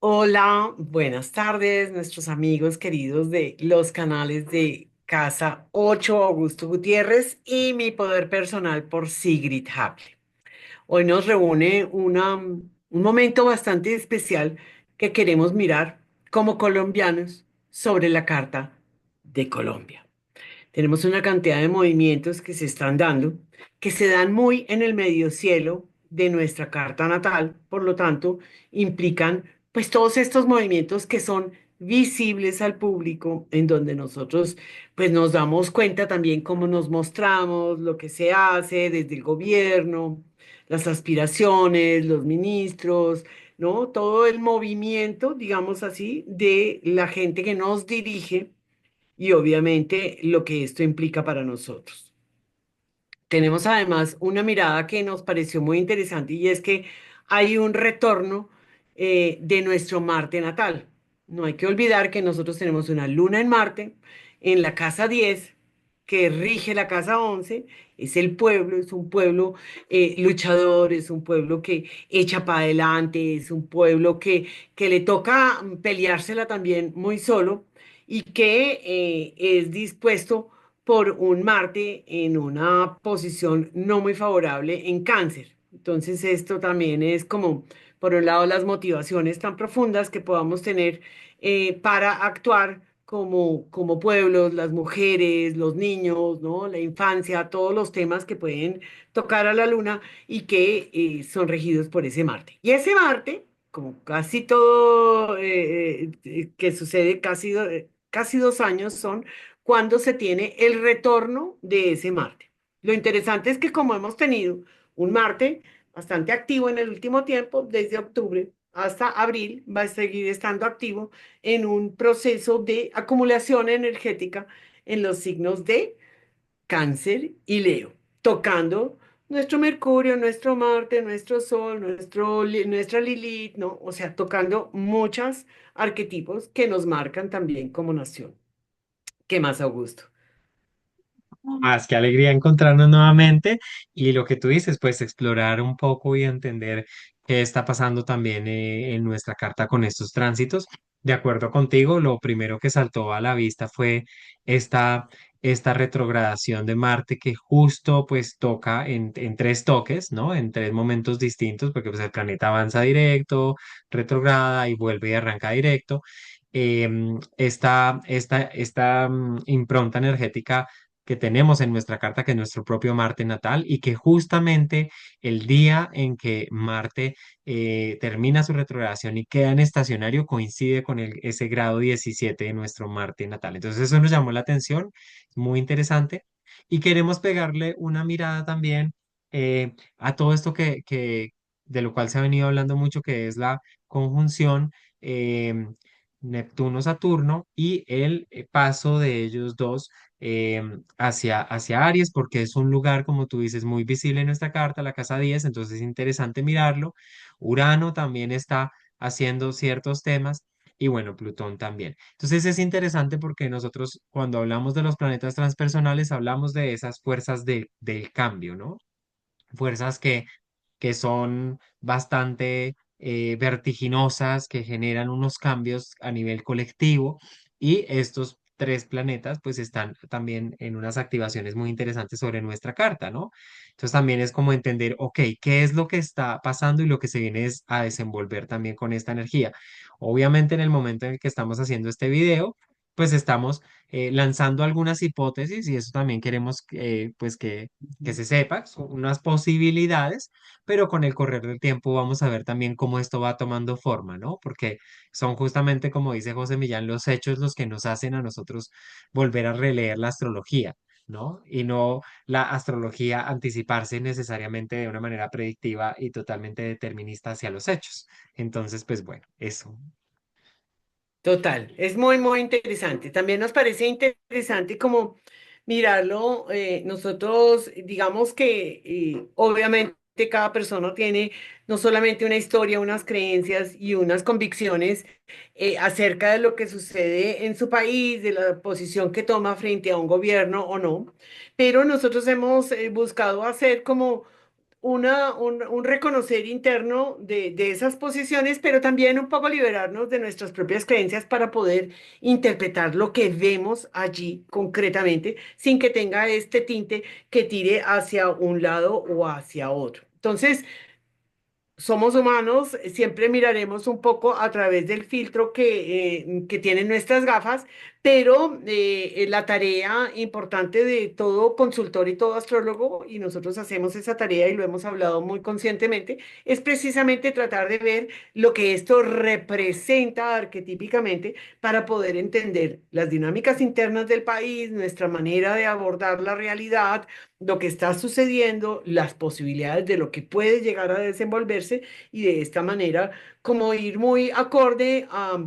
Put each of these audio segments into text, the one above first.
Hola, buenas tardes, nuestros amigos queridos de los canales de Casa 8 Augusto Gutiérrez y Mi Poder Personal por Sigrid Hable. Hoy nos reúne un momento bastante especial que queremos mirar como colombianos sobre la Carta de Colombia. Tenemos una cantidad de movimientos que se están dando, que se dan muy en el medio cielo de nuestra carta natal, por lo tanto, implican pues todos estos movimientos que son visibles al público, en donde nosotros pues nos damos cuenta también cómo nos mostramos, lo que se hace desde el gobierno, las aspiraciones, los ministros, ¿no? Todo el movimiento, digamos así, de la gente que nos dirige y obviamente lo que esto implica para nosotros. Tenemos además una mirada que nos pareció muy interesante y es que hay un retorno de nuestro Marte natal. No hay que olvidar que nosotros tenemos una luna en Marte, en la casa 10 que rige la casa 11 es el pueblo, es un pueblo luchador, es un pueblo que echa para adelante, es un pueblo que le toca peleársela también muy solo y que es dispuesto por un Marte en una posición no muy favorable en Cáncer. Entonces esto también es como, por un lado, las motivaciones tan profundas que podamos tener para actuar como pueblos, las mujeres, los niños, ¿no? La infancia, todos los temas que pueden tocar a la Luna y que son regidos por ese Marte. Y ese Marte, como casi todo que sucede casi 2 años son cuando se tiene el retorno de ese Marte. Lo interesante es que como hemos tenido un Marte bastante activo en el último tiempo, desde octubre hasta abril, va a seguir estando activo en un proceso de acumulación energética en los signos de Cáncer y Leo, tocando nuestro Mercurio, nuestro Marte, nuestro Sol, nuestra Lilith, ¿no? O sea, tocando muchos arquetipos que nos marcan también como nación. ¿Qué más, Augusto? Más que alegría encontrarnos nuevamente y lo que tú dices, pues explorar un poco y entender qué está pasando también en nuestra carta con estos tránsitos. De acuerdo contigo, lo primero que saltó a la vista fue esta, esta retrogradación de Marte que justo pues toca en tres toques, ¿no? En tres momentos distintos, porque pues el planeta avanza directo, retrograda y vuelve y arranca directo. Esta impronta energética que tenemos en nuestra carta, que es nuestro propio Marte natal, y que justamente el día en que Marte termina su retrogradación y queda en estacionario coincide con ese grado 17 de nuestro Marte natal. Entonces eso nos llamó la atención, muy interesante, y queremos pegarle una mirada también a todo esto de lo cual se ha venido hablando mucho, que es la conjunción. Neptuno-Saturno y el paso de ellos dos hacia Aries, porque es un lugar, como tú dices, muy visible en nuestra carta, la casa 10, entonces es interesante mirarlo. Urano también está haciendo ciertos temas. Y bueno, Plutón también. Entonces es interesante porque nosotros cuando hablamos de los planetas transpersonales hablamos de esas fuerzas del cambio, ¿no? Fuerzas que son bastante vertiginosas, que generan unos cambios a nivel colectivo y estos tres planetas pues están también en unas activaciones muy interesantes sobre nuestra carta, ¿no? Entonces también es como entender, ok, ¿qué es lo que está pasando y lo que se viene es a desenvolver también con esta energía? Obviamente en el momento en el que estamos haciendo este video, pues estamos lanzando algunas hipótesis y eso también queremos pues que se sepa, son unas posibilidades, pero con el correr del tiempo vamos a ver también cómo esto va tomando forma, ¿no? Porque son justamente, como dice José Millán, los hechos los que nos hacen a nosotros volver a releer la astrología, ¿no? Y no la astrología anticiparse necesariamente de una manera predictiva y totalmente determinista hacia los hechos. Entonces, pues bueno, eso. Total, es muy, muy interesante. También nos parece interesante como mirarlo. Nosotros, digamos que obviamente cada persona tiene no solamente una historia, unas creencias y unas convicciones acerca de lo que sucede en su país, de la posición que toma frente a un gobierno o no, pero nosotros hemos buscado hacer como un reconocer interno de esas posiciones, pero también un poco liberarnos de nuestras propias creencias para poder interpretar lo que vemos allí concretamente, sin que tenga este tinte que tire hacia un lado o hacia otro. Entonces, somos humanos, siempre miraremos un poco a través del filtro que tienen nuestras gafas, pero la tarea importante de todo consultor y todo astrólogo, y nosotros hacemos esa tarea y lo hemos hablado muy conscientemente, es precisamente tratar de ver lo que esto representa arquetípicamente para poder entender las dinámicas internas del país, nuestra manera de abordar la realidad, lo que está sucediendo, las posibilidades de lo que puede llegar a desenvolverse y de esta manera como ir muy acorde a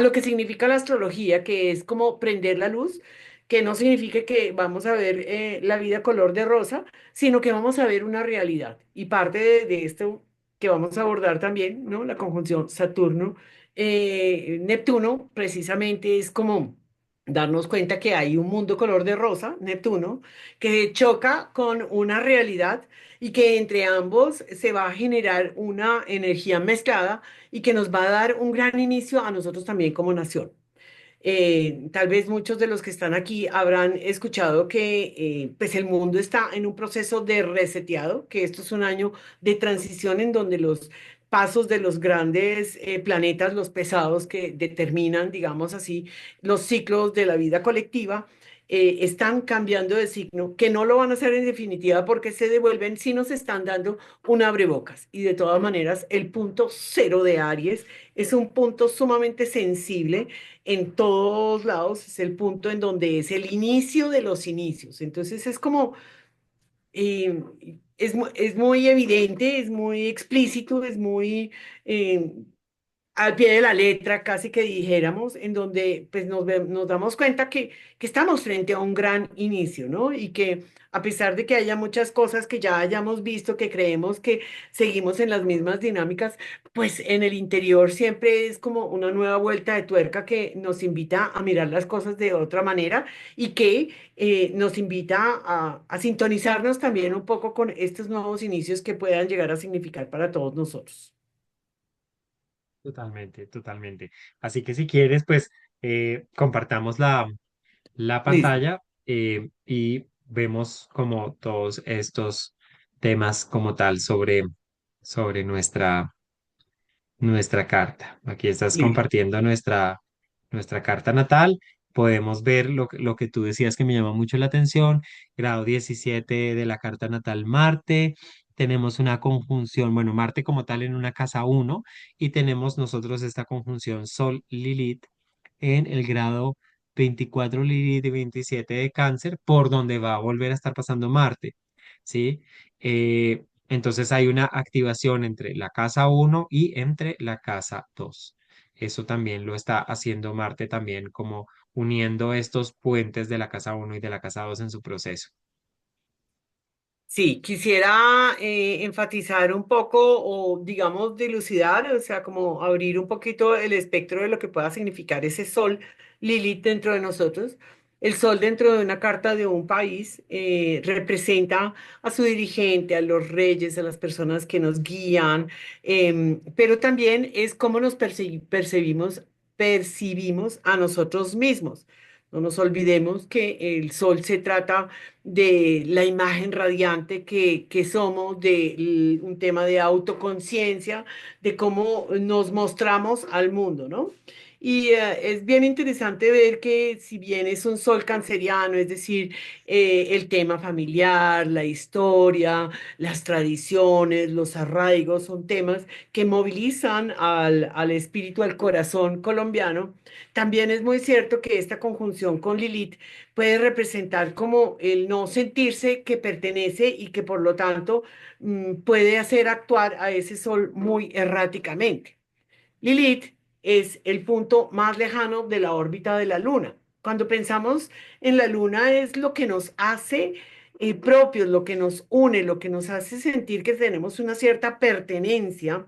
lo que significa la astrología, que es como prender la luz, que no significa que vamos a ver la vida color de rosa, sino que vamos a ver una realidad. Y parte de esto que vamos a abordar también, ¿no? La conjunción Saturno-Neptuno, precisamente es como darnos cuenta que hay un mundo color de rosa, Neptuno, que choca con una realidad y que entre ambos se va a generar una energía mezclada y que nos va a dar un gran inicio a nosotros también como nación. Tal vez muchos de los que están aquí habrán escuchado que pues el mundo está en un proceso de reseteado, que esto es un año de transición en donde los pasos de los grandes planetas, los pesados que determinan, digamos así, los ciclos de la vida colectiva, están cambiando de signo, que no lo van a hacer en definitiva porque se devuelven si nos están dando un abrebocas. Y de todas maneras, el punto cero de Aries es un punto sumamente sensible en todos lados, es el punto en donde es el inicio de los inicios. Entonces es como, eh, es muy evidente, es muy explícito, es muy al pie de la letra, casi que dijéramos, en donde pues nos damos cuenta que estamos frente a un gran inicio, ¿no? Y que a pesar de que haya muchas cosas que ya hayamos visto, que creemos que seguimos en las mismas dinámicas, pues en el interior siempre es como una nueva vuelta de tuerca que nos invita a mirar las cosas de otra manera y que nos invita a sintonizarnos también un poco con estos nuevos inicios que puedan llegar a significar para todos nosotros. Totalmente, totalmente. Así que si quieres, pues compartamos la Listo. pantalla y vemos como todos estos temas como tal sobre nuestra carta. Aquí estás Listo. compartiendo nuestra carta natal. Podemos ver lo que tú decías que me llama mucho la atención. Grado 17 de la carta natal Marte. Tenemos una conjunción, bueno, Marte como tal en una casa uno y tenemos nosotros esta conjunción Sol-Lilith en el grado 24 Lilith y 27 de Cáncer, por donde va a volver a estar pasando Marte. ¿Sí? Entonces hay una activación entre la casa uno y entre la casa 2. Eso también lo está haciendo Marte también como uniendo estos puentes de la casa uno y de la casa 2 en su proceso. Sí, quisiera enfatizar un poco o digamos dilucidar, o sea, como abrir un poquito el espectro de lo que pueda significar ese sol Lilith dentro de nosotros. El sol dentro de una carta de un país representa a su dirigente, a los reyes, a las personas que nos guían, pero también es cómo nos percibimos a nosotros mismos. No nos olvidemos que el sol se trata de la imagen radiante que somos, de un tema de autoconciencia, de cómo nos mostramos al mundo, ¿no? Y es bien interesante ver que si bien es un sol canceriano, es decir, el tema familiar, la historia, las tradiciones, los arraigos, son temas que movilizan al espíritu, al corazón colombiano, también es muy cierto que esta conjunción con Lilith puede representar como el no sentirse que pertenece y que por lo tanto puede hacer actuar a ese sol muy erráticamente. Lilith es el punto más lejano de la órbita de la Luna. Cuando pensamos en la Luna es lo que nos hace propios, lo que nos une, lo que nos hace sentir que tenemos una cierta pertenencia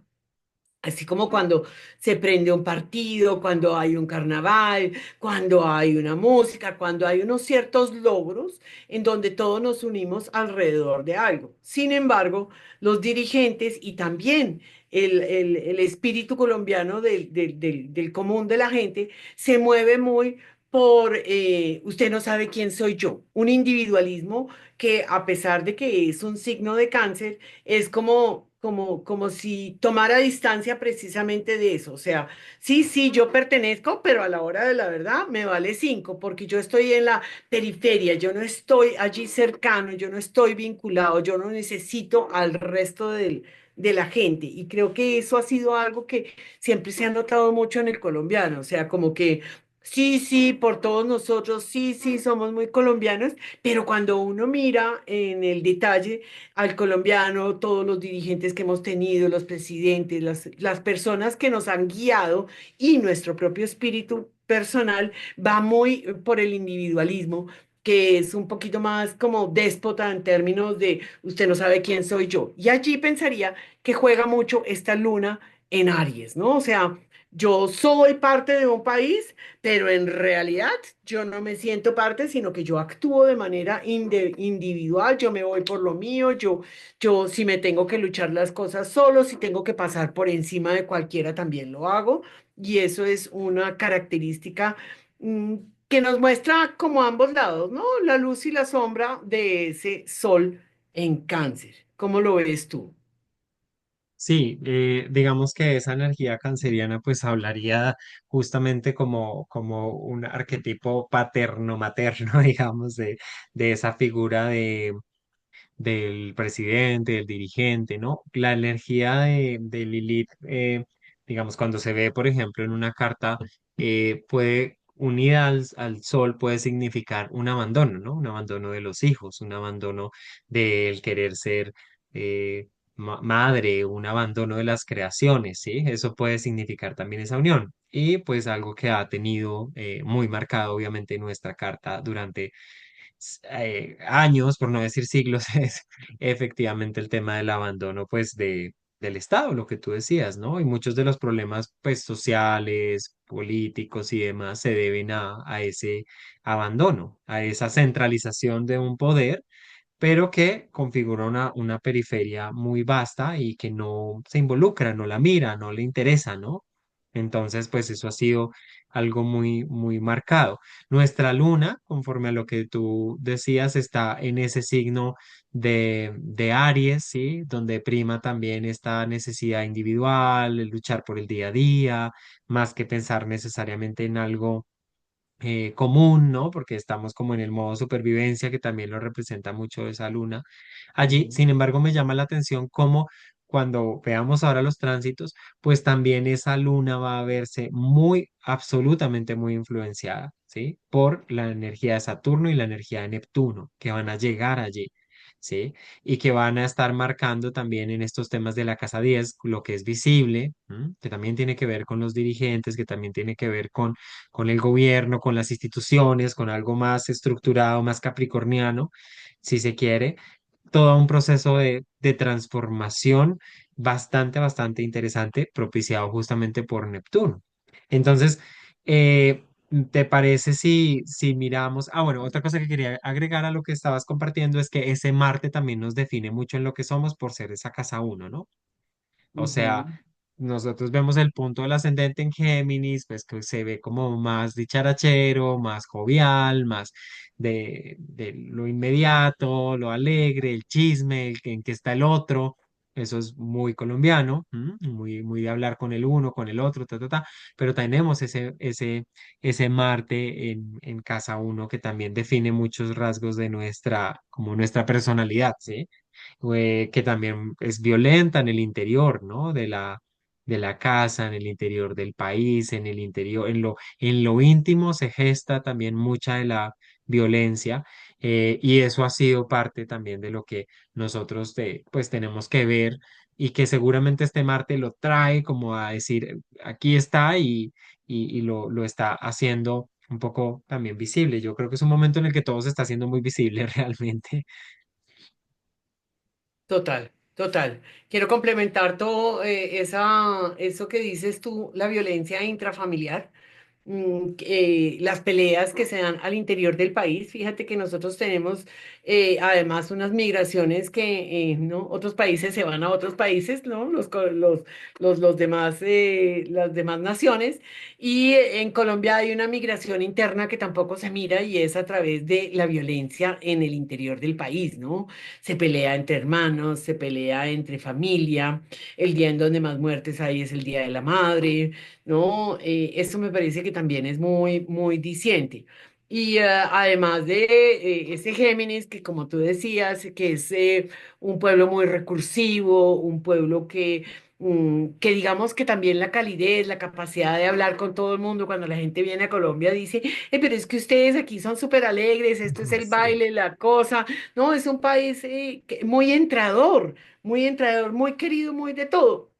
Así como cuando se prende un partido, cuando hay un carnaval, cuando hay una música, cuando hay unos ciertos logros en donde todos nos unimos alrededor de algo. Sin embargo, los dirigentes y también el espíritu colombiano del común de la gente se mueve muy por usted no sabe quién soy yo, un individualismo que a pesar de que es un signo de cáncer, es como si tomara distancia precisamente de eso. O sea, sí, sí, yo pertenezco, pero a la hora de la verdad me vale cinco, porque yo estoy en la periferia, yo no estoy allí cercano, yo no estoy vinculado, yo no necesito al resto de la gente. Y creo que eso ha sido algo que siempre se ha notado mucho en el colombiano. O sea, como que... Sí, sí, por todos nosotros, sí, sí, somos muy colombianos, pero cuando uno mira en el detalle, al colombiano, todos los dirigentes que hemos tenido, los presidentes, las personas que nos han guiado y nuestro propio espíritu personal va muy por el individualismo, que es un poquito más como déspota en términos de usted no sabe quién soy yo. Y allí pensaría que juega mucho esta luna en Aries, ¿no? O sea, yo soy parte de un país, pero en realidad yo no me siento parte, sino que yo actúo de manera individual, yo me voy por lo mío, yo si me tengo que luchar las cosas solo, si tengo que pasar por encima de cualquiera, también lo hago. Y eso es una característica mm, que nos muestra como ambos lados, ¿no? La luz y la sombra de ese sol en cáncer. ¿Cómo lo ves tú? Sí, digamos que esa energía canceriana pues hablaría justamente como un arquetipo paterno-materno, digamos, de esa figura del presidente, del dirigente, ¿no? La energía de Lilith, digamos, cuando se ve, por ejemplo, en una carta, puede, unida al sol, puede significar un abandono, ¿no? Un abandono de los hijos, un abandono del querer ser madre, un abandono de las creaciones, ¿sí? Eso puede significar también esa unión. Y pues algo que ha tenido muy marcado, obviamente, nuestra carta durante años, por no decir siglos, es efectivamente el tema del abandono, pues, del Estado, lo que tú decías, ¿no? Y muchos de los problemas, pues, sociales, políticos y demás se deben a ese abandono, a esa centralización de un poder pero que configura una periferia muy vasta y que no se involucra, no la mira, no le interesa, ¿no? Entonces, pues eso ha sido algo muy, muy marcado. Nuestra luna, conforme a lo que tú decías, está en ese signo de Aries, ¿sí? Donde prima también esta necesidad individual, el luchar por el día a día, más que pensar necesariamente en algo común, ¿no? Porque estamos como en el modo supervivencia, que también lo representa mucho esa luna allí. Ujú. Sin embargo, me llama la atención cómo cuando veamos ahora los tránsitos, pues también esa luna va a verse muy, absolutamente muy influenciada, ¿sí? Por la energía de Saturno y la energía de Neptuno, que van a llegar allí. ¿Sí? Y que van a estar marcando también en estos temas de la casa 10 lo que es visible, ¿m? Que también tiene que ver con los dirigentes, que también tiene que ver con el gobierno, con las instituciones, con algo más estructurado, más capricorniano, si se quiere, todo un proceso de transformación bastante, bastante interesante, propiciado justamente por Neptuno. Entonces, ¿te parece si miramos? Ah, bueno, otra cosa que quería agregar a lo que estabas compartiendo es que ese Marte también nos define mucho en lo que somos por ser esa casa uno, ¿no? O sea, Ujú. nosotros vemos el punto del ascendente en Géminis, pues que se ve como más dicharachero, más jovial, más de lo inmediato, lo alegre, el chisme, en que está el otro. Eso es muy colombiano, muy, muy de hablar con el uno, con el otro, ta, ta, ta. Pero tenemos ese Marte en casa uno que también define muchos rasgos de como nuestra personalidad, ¿sí? Que también es violenta en el interior, ¿no? De la casa, en el interior del país, en el interior, en lo íntimo se gesta también mucha de la violencia y eso ha sido parte también de lo que nosotros pues tenemos que ver y que seguramente este Marte lo trae como a decir, aquí está y lo está haciendo un poco también visible. Yo creo que es un momento en el que todo se está haciendo muy visible realmente. Total. Total. Quiero complementar todo eso que dices tú, la violencia intrafamiliar. Las peleas que se dan al interior del país. Fíjate que nosotros tenemos además unas migraciones que ¿no? Otros países se van a otros países, ¿no? Los demás, las demás naciones. Y en Colombia hay una migración interna que tampoco se mira y es a través de la violencia en el interior del país, ¿no? Se pelea entre hermanos, se pelea entre familia. El día en donde más muertes hay es el Día de la Madre. ¿No? Eso me parece que también es muy, muy diciente. Y además de ese Géminis, que como tú decías, que es un pueblo muy recursivo, un pueblo que digamos que también la calidez, la capacidad de hablar con todo el mundo, cuando la gente viene a Colombia dice, pero es que ustedes aquí son súper alegres, esto es el Sí. baile, la cosa, no, es un país muy entrador, muy querido, muy de todo.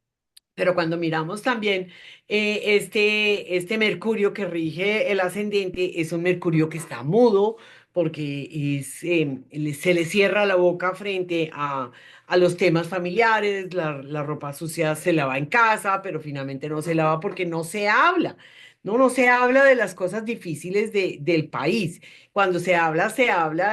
Pero cuando miramos también este Mercurio que rige el ascendente, es un Mercurio que está mudo porque se le cierra la boca frente a los temas familiares, la ropa sucia se lava en casa, pero finalmente no se lava porque no se habla. No se habla de las cosas difíciles del país. Cuando se habla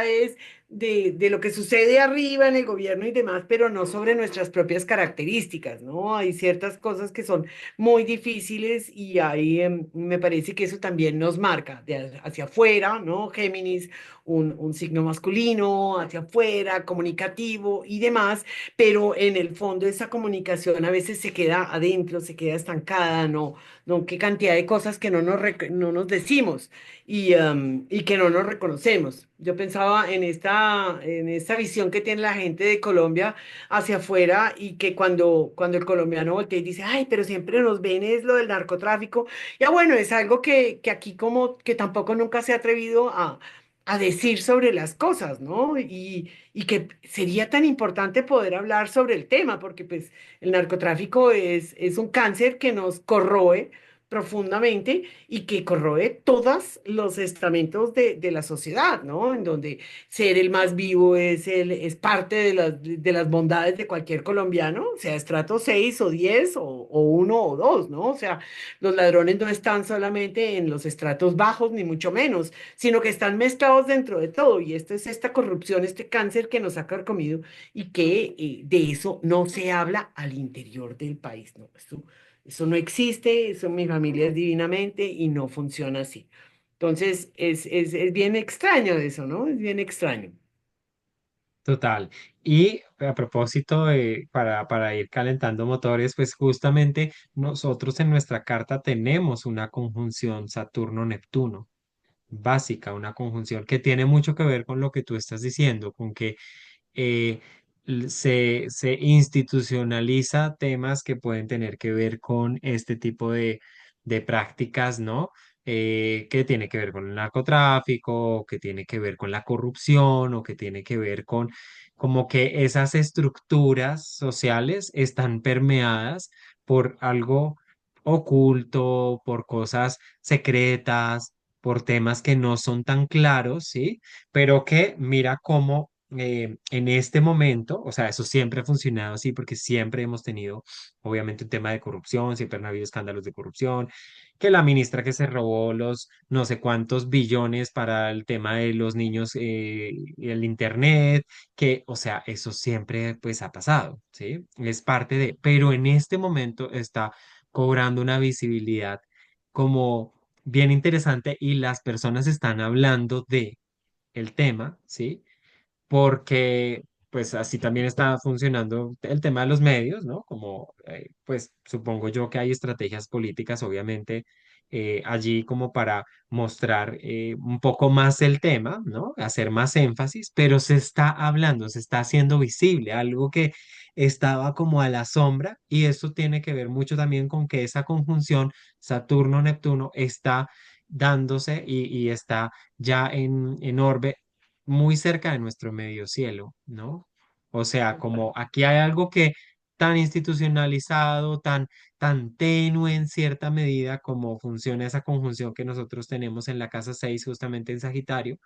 es de lo que sucede arriba en el gobierno y demás, pero no sobre nuestras propias características, ¿no? Hay ciertas cosas que son muy difíciles y ahí me parece que eso también nos marca hacia afuera, ¿no? Géminis, un signo masculino, hacia afuera, comunicativo y demás, pero en el fondo esa comunicación a veces se queda adentro, se queda estancada, ¿no? ¿No? Qué cantidad de cosas que no nos decimos y que no nos reconocemos. Yo pensaba en esta visión que tiene la gente de Colombia hacia afuera y que cuando el colombiano voltea y dice, ay, pero siempre nos ven es lo del narcotráfico. Ya bueno, es algo que aquí como que tampoco nunca se ha atrevido a decir sobre las cosas, ¿no? Y que sería tan importante poder hablar sobre el tema, porque pues el narcotráfico es un cáncer que nos corroe profundamente y que corroe todos los estamentos de la sociedad, ¿no? En donde ser el más vivo es parte de las bondades de cualquier colombiano, sea estrato 6 o 10 o 1 o 2, ¿no? O sea, los ladrones no están solamente en los estratos bajos, ni mucho menos, sino que están mezclados dentro de todo. Y esto es esta corrupción, este cáncer que nos ha carcomido y que de eso no se habla al interior del país, ¿no? Eso no existe, eso mi familia es divinamente y no funciona así. Entonces, es bien extraño eso, ¿no? Es bien extraño. Total. Y a propósito, para ir calentando motores, pues justamente nosotros en nuestra carta tenemos una conjunción Saturno-Neptuno básica, una conjunción que tiene mucho que ver con lo que tú estás diciendo, con que eh, se institucionaliza temas que pueden tener que ver con este tipo de prácticas, ¿no? Que tiene que ver con el narcotráfico, que tiene que ver con la corrupción o que tiene que ver con como que esas estructuras sociales están permeadas por algo oculto, por cosas secretas, por temas que no son tan claros, ¿sí? Pero que mira cómo en este momento, o sea, eso siempre ha funcionado así porque siempre hemos tenido, obviamente, un tema de corrupción, siempre han habido escándalos de corrupción, que la ministra que se robó los no sé cuántos billones para el tema de los niños y el internet, que, o sea, eso siempre pues ha pasado, ¿sí? Es parte de, pero en este momento está cobrando una visibilidad como bien interesante y las personas están hablando de el tema, ¿sí? Porque pues así también está funcionando el tema de los medios, ¿no? Como pues supongo yo que hay estrategias políticas, obviamente, allí como para mostrar un poco más el tema, ¿no? Hacer más énfasis, pero se está hablando, se está haciendo visible, algo que estaba como a la sombra y eso tiene que ver mucho también con que esa conjunción Saturno-Neptuno está dándose y está ya en orbe muy cerca de nuestro medio cielo, ¿no? O sea, como aquí hay algo que tan institucionalizado, tan tenue en cierta medida como funciona esa conjunción que nosotros tenemos en la casa 6 justamente en Sagitario,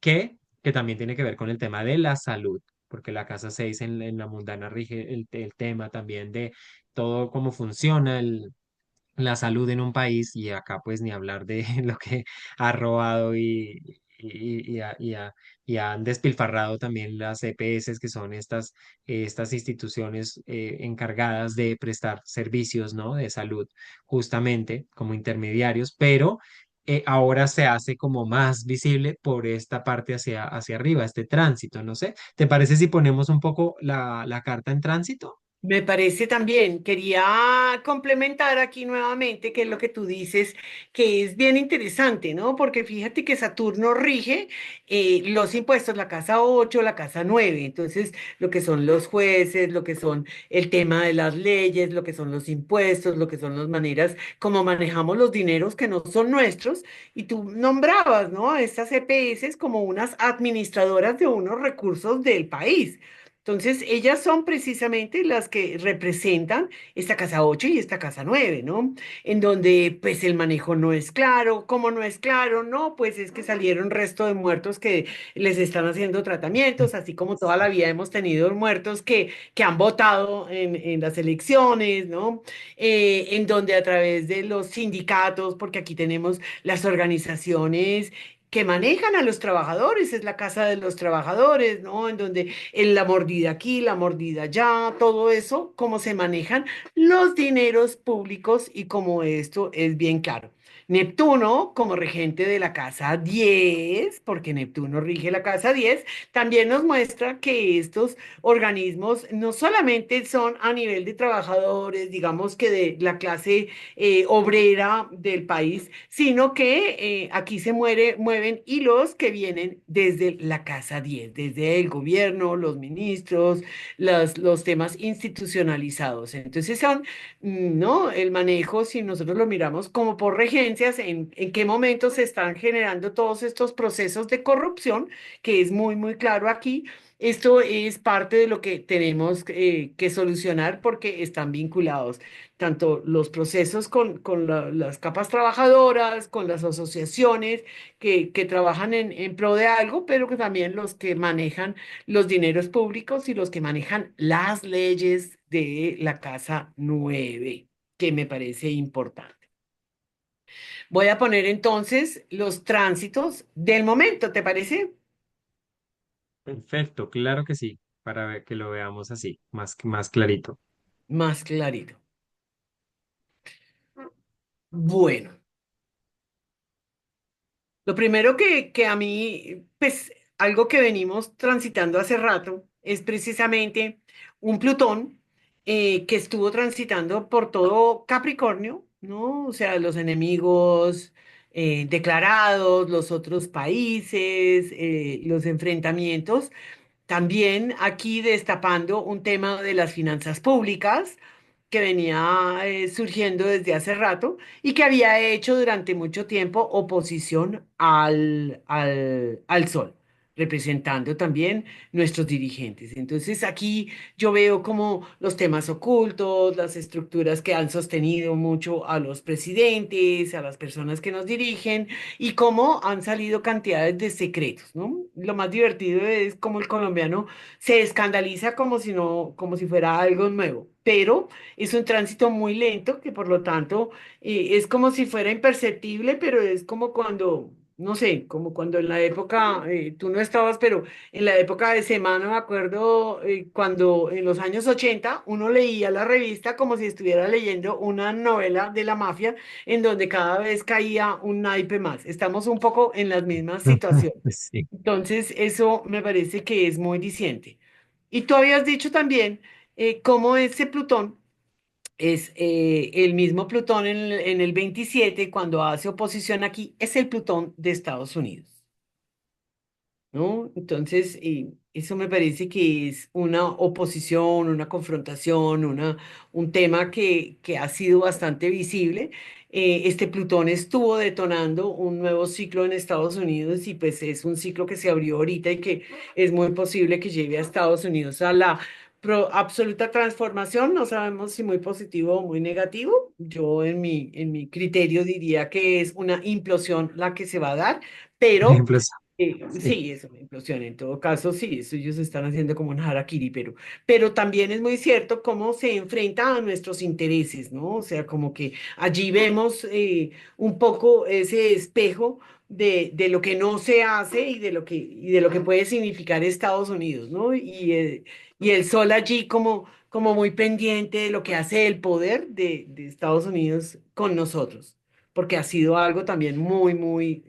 que también tiene que ver con el tema de la salud. porque la casa 6 en la mundana rige el tema también de todo cómo funciona la salud en un país y acá pues ni hablar de lo que ha robado y han despilfarrado también las EPS, que son estas instituciones encargadas de prestar servicios, ¿no? De salud, justamente como intermediarios, pero ahora se hace como más visible por esta parte hacia arriba, este tránsito, no sé. ¿Te parece si ponemos un poco la carta en tránsito? Me parece también, quería complementar aquí nuevamente, que es lo que tú dices, que es bien interesante, ¿no? Porque fíjate que Saturno rige los impuestos, la casa 8, la casa 9. Entonces lo que son los jueces, lo que son el tema de las leyes, lo que son los impuestos, lo que son las maneras como manejamos los dineros que no son nuestros, y tú nombrabas, ¿no? A estas EPS como unas administradoras de unos recursos del país. Entonces, ellas son precisamente las que representan esta casa 8 y esta casa 9, ¿no? En donde pues el manejo no es claro. ¿Cómo no es claro? No, pues es que salieron resto de muertos que les están haciendo tratamientos, así como toda la vida hemos tenido muertos que han votado en las elecciones, ¿no? En donde a través de los sindicatos, porque aquí tenemos las organizaciones que manejan a los trabajadores, es la casa de los trabajadores, ¿no? En donde en la mordida aquí, la mordida allá, todo eso, cómo se manejan los dineros públicos y cómo esto es bien claro. Neptuno, como regente de la casa 10, porque Neptuno rige la casa 10, también nos muestra que estos organismos no solamente son a nivel de trabajadores, digamos que de la clase obrera del país, sino que aquí mueven hilos que vienen desde la casa 10, desde el gobierno, los ministros, los temas institucionalizados. Entonces son, ¿no? El manejo, si nosotros lo miramos como por regencias, en qué momento se están generando todos estos procesos de corrupción, que es muy, muy claro aquí. Esto es parte de lo que tenemos que solucionar porque están vinculados tanto los procesos con las capas trabajadoras, con las asociaciones que trabajan en pro de algo, pero que también los que manejan los dineros públicos y los que manejan las leyes de la Casa 9, que me parece importante. Voy a poner entonces los tránsitos del momento, ¿te parece? Perfecto, claro que sí, para que lo veamos así, más clarito. Más clarito. Bueno. Lo primero que a mí, pues algo que venimos transitando hace rato es precisamente un Plutón que estuvo transitando por todo Capricornio, ¿no? O sea, los enemigos declarados, los otros países, los enfrentamientos. También aquí destapando un tema de las finanzas públicas que venía surgiendo desde hace rato y que había hecho durante mucho tiempo oposición al Sol, representando también nuestros dirigentes. Entonces aquí yo veo como los temas ocultos, las estructuras que han sostenido mucho a los presidentes, a las personas que nos dirigen y cómo han salido cantidades de secretos, ¿no? Lo más divertido es cómo el colombiano se escandaliza como si no, como si fuera algo nuevo, pero es un tránsito muy lento que por lo tanto es como si fuera imperceptible, pero es como cuando, no sé, como cuando en la época, tú no estabas, pero en la época de semana me acuerdo cuando en los años 80 uno leía la revista como si estuviera leyendo una novela de la mafia en donde cada vez caía un naipe más. Estamos un poco en las mismas situaciones. Sí. Entonces, eso me parece que es muy diciente. Y tú habías dicho también cómo ese Plutón es el mismo Plutón en el 27 cuando hace oposición aquí, es el Plutón de Estados Unidos, ¿no? Entonces, eso me parece que es una oposición, una confrontación, un tema que ha sido bastante visible. Este Plutón estuvo detonando un nuevo ciclo en Estados Unidos y pues es un ciclo que se abrió ahorita y que es muy posible que lleve a Estados Unidos a la absoluta transformación. No sabemos si muy positivo o muy negativo. Yo en mi criterio diría que es una implosión la que se va a dar, Por pero ejemplo, sí. Sí. Sí, eso, una implosión. En todo caso, sí, eso ellos están haciendo como un harakiri, pero también es muy cierto cómo se enfrenta a nuestros intereses, ¿no? O sea, como que allí vemos un poco ese espejo de lo que no se hace y de lo que puede significar Estados Unidos, ¿no? Y el sol allí como muy pendiente de lo que hace el poder de Estados Unidos con nosotros porque ha sido algo también muy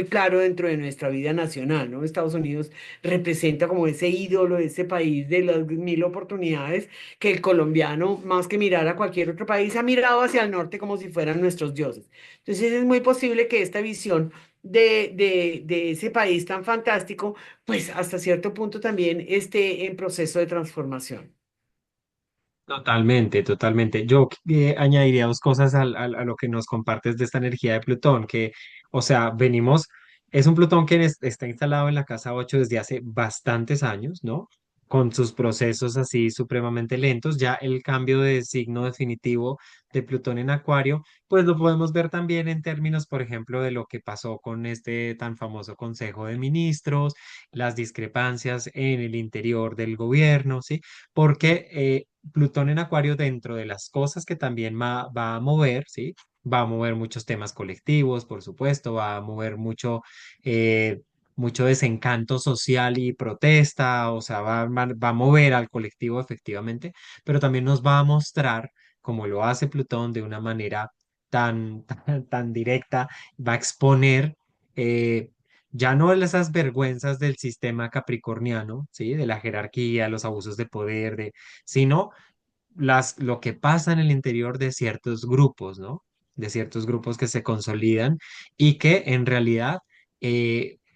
claro dentro de nuestra vida nacional, ¿no? Estados Unidos representa como ese ídolo, ese país de las mil oportunidades que el colombiano, más que mirar a cualquier otro país, ha mirado hacia el norte como si fueran nuestros dioses. Entonces es muy posible que esta visión de ese país tan fantástico, pues hasta cierto punto también esté en proceso de transformación. Totalmente, totalmente. Yo añadiría dos cosas a lo que nos compartes de esta energía de Plutón, que, o sea, venimos, es un Plutón que está instalado en la casa 8 desde hace bastantes años, ¿no? Con sus procesos así supremamente lentos. Ya el cambio de signo definitivo de Plutón en Acuario, pues lo podemos ver también en términos, por ejemplo, de lo que pasó con este tan famoso Consejo de Ministros, las discrepancias en el interior del gobierno, ¿sí? Porque Plutón en Acuario dentro de las cosas que también va a mover, ¿sí? Va a mover muchos temas colectivos, por supuesto, va a mover eh, mucho desencanto social y protesta, o sea, va a mover al colectivo efectivamente, pero también nos va a mostrar, como lo hace Plutón de una manera tan directa, va a exponer eh, ya no esas vergüenzas del sistema capricorniano, ¿sí? De la jerarquía, los abusos de poder, sino lo que pasa en el interior de ciertos grupos, ¿no? De ciertos grupos que se consolidan y que en realidad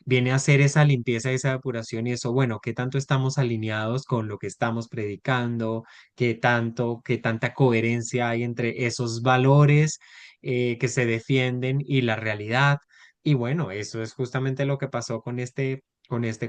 viene a hacer esa limpieza, esa depuración y eso, bueno, qué tanto estamos alineados con lo que estamos predicando, qué tanta coherencia hay entre esos valores que se defienden y la realidad. Y bueno, eso es justamente lo que pasó con este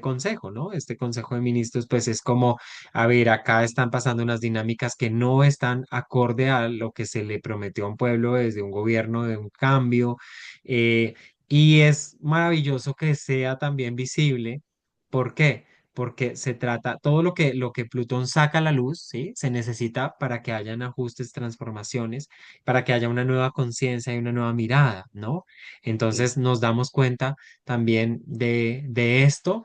consejo, ¿no? Este consejo de ministros, pues es como a ver, acá están pasando unas dinámicas que no están acorde a lo que se le prometió a un pueblo desde un gobierno de un cambio. eh, y es maravilloso que sea también visible. ¿Por qué? Porque se trata, todo lo que Plutón saca a la luz, ¿sí? Se necesita para que hayan ajustes, transformaciones, para que haya una nueva conciencia y una nueva mirada, ¿no? Sí. Entonces nos damos cuenta también de esto,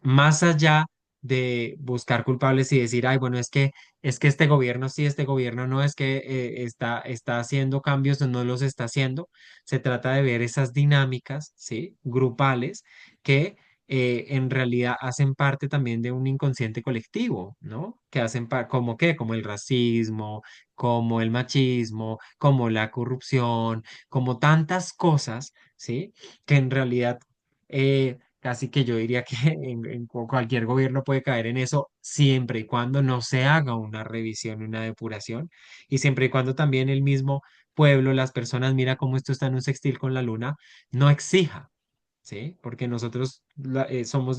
más allá de buscar culpables y decir, ay, bueno, es que este gobierno sí, este gobierno no, es que está haciendo cambios o no los está haciendo. Se trata de ver esas dinámicas, ¿sí? Grupales que en realidad hacen parte también de un inconsciente colectivo, ¿no? Que hacen como qué, como el racismo, como el machismo, como la corrupción, como tantas cosas, ¿sí? Que en realidad casi que yo diría que cualquier gobierno puede caer en eso siempre y cuando no se haga una revisión, una depuración, y siempre y cuando también el mismo pueblo, las personas, mira cómo esto está en un sextil con la luna, no exija, ¿sí? Porque nosotros somos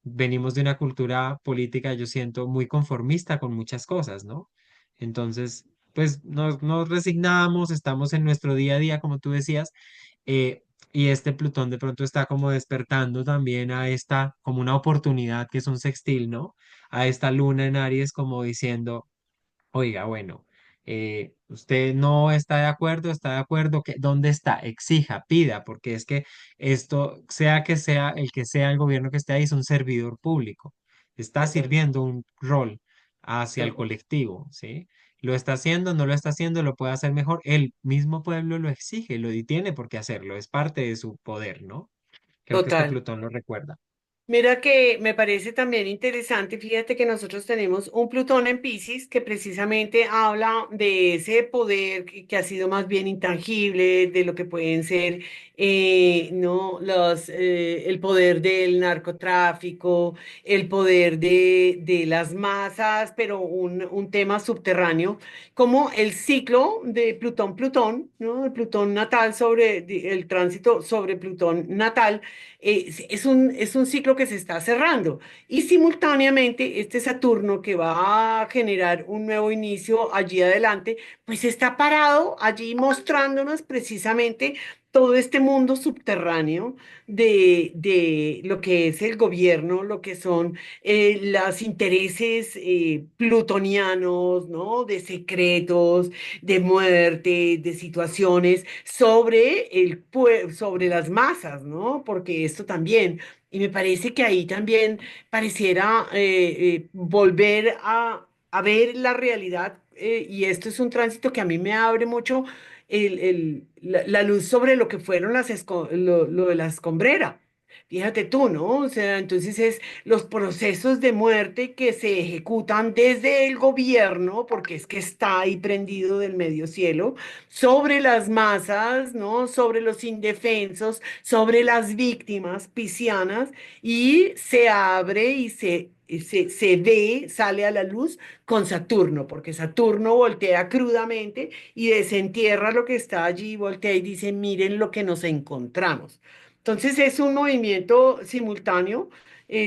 venimos de una cultura política, yo siento, muy conformista con muchas cosas, ¿no? Entonces, pues nos resignamos, estamos en nuestro día a día, como tú decías, y este Plutón de pronto está como despertando también a esta, como una oportunidad que es un sextil, ¿no? A esta luna en Aries como diciendo, oiga, bueno, usted no está de acuerdo, ¿dónde está? Exija, pida, porque es que esto, sea que sea el que sea el gobierno que esté ahí, es un servidor público, está Total, sirviendo un rol hacia el total. colectivo, ¿sí? Lo está haciendo, no lo está haciendo, lo puede hacer mejor, el mismo pueblo lo exige, y tiene por qué hacerlo, es parte de su poder, ¿no? Creo que este Total. Plutón lo recuerda. Mira que me parece también interesante, fíjate que nosotros tenemos un Plutón en Piscis que precisamente habla de ese poder que ha sido más bien intangible, de lo que pueden ser, ¿no? El poder del narcotráfico, el poder de las masas, pero un tema subterráneo, como el ciclo de Plutón-Plutón, ¿no? El Plutón natal el tránsito sobre Plutón natal es un ciclo círculo que se está cerrando. Y simultáneamente, este Saturno que va a generar un nuevo inicio allí adelante, pues está parado allí mostrándonos precisamente todo este mundo subterráneo de lo que es el gobierno, lo que son los intereses plutonianos, ¿no? De secretos, de muerte, de situaciones sobre sobre las masas, ¿no? Porque esto también, y me parece que ahí también pareciera volver a ver la realidad, y esto es un tránsito que a mí me abre mucho la luz sobre lo que fueron lo de la escombrera. Fíjate tú, ¿no? O sea, entonces es los procesos de muerte que se ejecutan desde el gobierno, porque es que está ahí prendido del medio cielo, sobre las masas, ¿no? Sobre los indefensos, sobre las víctimas piscianas, y se abre se ve, sale a la luz con Saturno, porque Saturno voltea crudamente y desentierra lo que está allí, voltea y dice, miren lo que nos encontramos. Entonces es un movimiento simultáneo,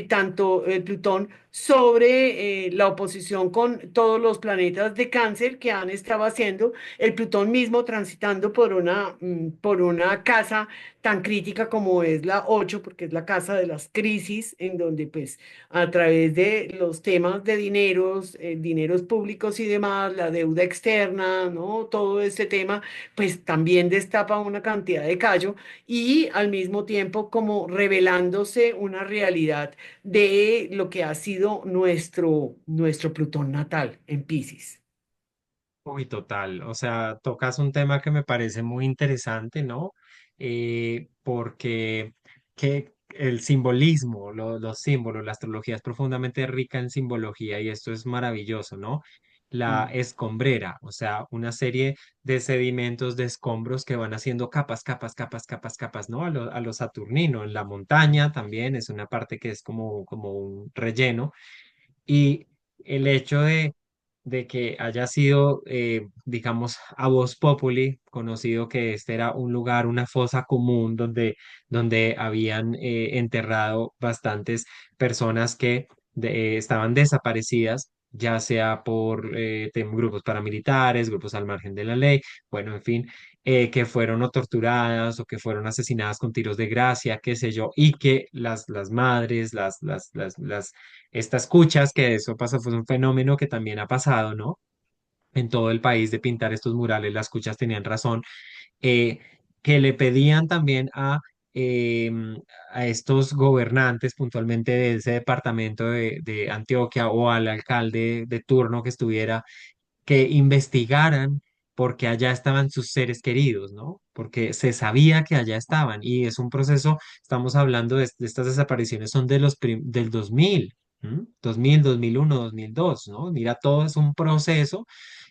tanto el Plutón sobre la oposición con todos los planetas de Cáncer que han estado haciendo, el Plutón mismo transitando por una casa tan crítica como es la 8 porque es la casa de las crisis, en donde pues a través de los temas de dineros públicos y demás, la deuda externa, ¿no? Todo este tema, pues también destapa una cantidad de callo y al mismo tiempo como revelándose una realidad de lo que ha sido nuestro Plutón natal en Piscis. Uy, total. O sea, tocas un tema que me parece muy interesante, ¿no? Porque el simbolismo, los símbolos, la astrología es profundamente rica en simbología y esto es maravilloso, ¿no? La Mm. escombrera, o sea, una serie de sedimentos, de escombros que van haciendo capas, capas, capas, capas, capas, ¿no? A lo saturnino. En la montaña también es una parte que es como un relleno y el hecho de que haya sido, digamos, a voz populi, conocido que este era un lugar, una fosa común donde habían enterrado bastantes personas que estaban desaparecidas, ya sea por grupos paramilitares, grupos al margen de la ley, bueno, en fin, que fueron o torturadas o que fueron asesinadas con tiros de gracia, qué sé yo, y que las madres, estas cuchas, que eso pasó, fue un fenómeno que también ha pasado, ¿no? En todo el país de pintar estos murales, las cuchas tenían razón, eh, que le pedían también a estos gobernantes, puntualmente de ese departamento de Antioquia o al alcalde de turno que estuviera, que investigaran porque allá estaban sus seres queridos, ¿no? Porque se sabía que allá estaban y es un proceso, estamos hablando de estas desapariciones, son del 2000, ¿m? 2000, 2001, 2002, ¿no? Mira, todo es un proceso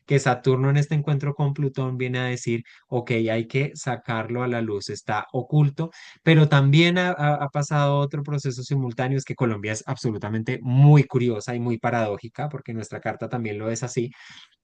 que Saturno en este encuentro con Plutón viene a decir, ok, hay que sacarlo a la luz, está oculto, pero también ha pasado otro proceso simultáneo, es que Colombia es absolutamente muy curiosa y muy paradójica, porque nuestra carta también lo es así,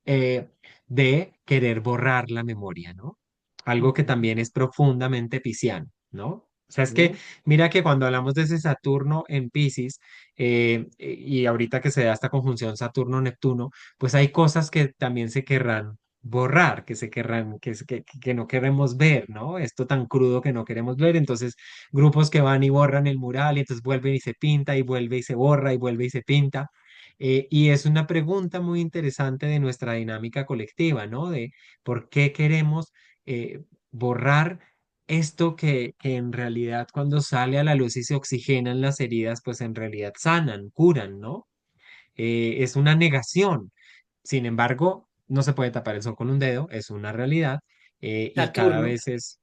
eh, de querer borrar la memoria, ¿no? Algo que Ujú, también es profundamente pisciano, ¿no? O sea, es que ujú, mira que cuando hablamos de ese Saturno en Piscis, y ahorita que se da esta conjunción Saturno-Neptuno, pues hay cosas que también se querrán borrar, que se querrán, que no queremos ver, ¿no? Esto tan crudo que no queremos ver, entonces grupos que van y borran el mural y entonces vuelven y se pinta y vuelve y se borra y vuelve y se pinta. Y es una pregunta muy interesante de nuestra dinámica colectiva, ¿no? De por qué queremos borrar esto que en realidad cuando sale a la luz y se oxigenan las heridas, pues en realidad sanan, curan, ¿no? Es una negación. Sin embargo, no se puede tapar el sol con un dedo, es una realidad, y cada Saturno. vez es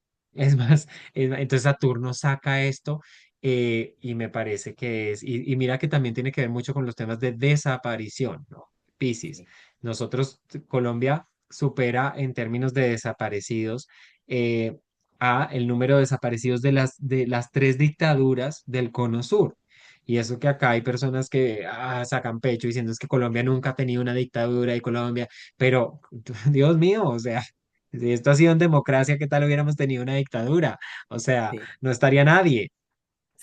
más, entonces Saturno saca esto, y me parece que y mira que también tiene que ver mucho con los temas de desaparición, ¿no? Piscis. Sí. Nosotros, Colombia supera en términos de desaparecidos a el número de desaparecidos de las tres dictaduras del Cono Sur. Y eso que acá hay personas que sacan pecho diciendo es que Colombia nunca ha tenido una dictadura y Colombia, pero Dios mío, o sea, si esto ha sido en democracia, ¿qué tal hubiéramos tenido una dictadura? O sea, Sí. no estaría nadie.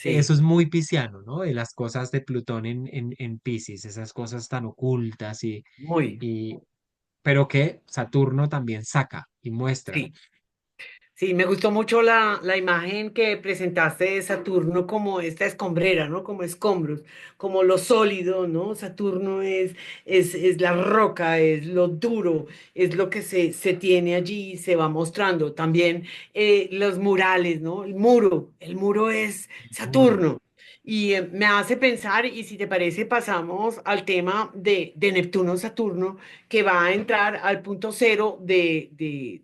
eso sí, es muy pisciano, ¿no? De las cosas de Plutón en Piscis, esas cosas tan ocultas muy, y, pero que Saturno también saca y muestra. sí. Sí, me gustó mucho la imagen que presentaste de Saturno como esta escombrera, ¿no? Como escombros, como lo sólido, ¿no? Saturno es la roca, es lo duro, es lo que se tiene allí y se va mostrando. También los murales, ¿no? El muro es Muro. Saturno. Y me hace pensar, y si te parece, pasamos al tema de Neptuno-Saturno, que va a entrar al punto cero de